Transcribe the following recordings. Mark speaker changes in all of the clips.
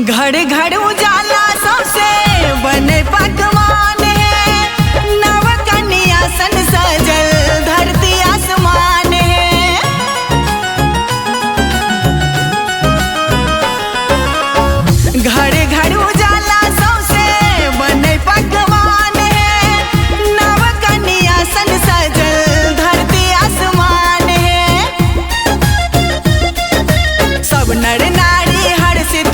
Speaker 1: घर घर उजाला सबसे बने पकवान है, नव कन्या सन सजल धरती आसमान है। घर घर उजाला सबसे बने पकवान है, नव कन्या सन सजल धरती आसमान है। सब नर नारी हर्षित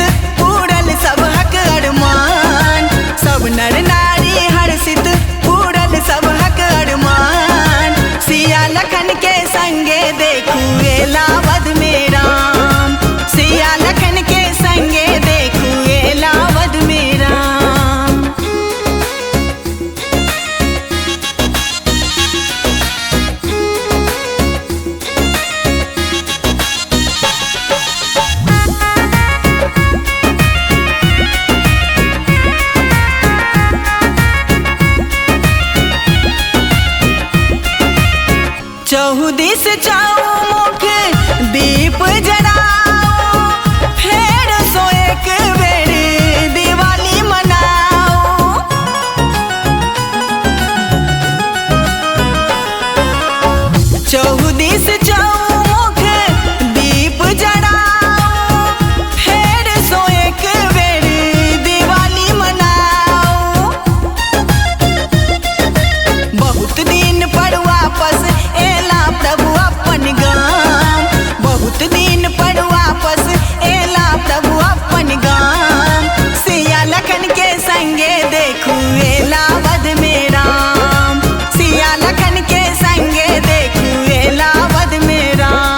Speaker 1: सब हक अरमान, सब नर नारी हर्षित पूरल सब हक अरमान। सिया लखन के संगे देखू एला वध में राम, सिया लखन के संगे देखू एला वध में राम। चौदिस चौमुख दीप जलाओ, फेर सो एक बेर दिवाली मनाओ। चौदिस चौमुख दीप जलाओ, फेर सो एक बेर दिवाली मनाओ। बहुत दिन पर वापस प्रभु अपन गाम, बहुत दिन पर वापस एला प्रभु अपन गाम। सिया लखन के संगे देखू एला वध में राम, सिया लखन के संगे देखू एला वध में राम।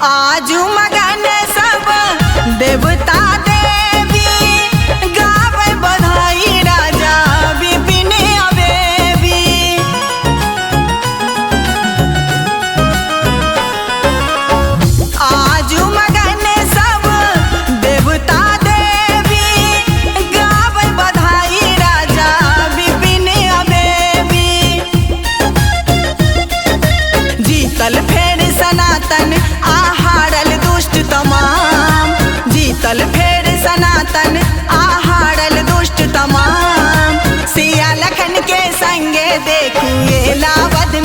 Speaker 1: आजू मगन सब देवता देवी, गावे बधाई राजा विपिन अवेवी। आजू मगन सब देवता देवी, गावे बधाई राजा विपिन अवेवी। जीतल फेर सनातन आहारल दुष्ट तमाम, जीतल फेर सनातन आहारल दुष्ट तमाम। सिया लखन के संगे देखू एला वध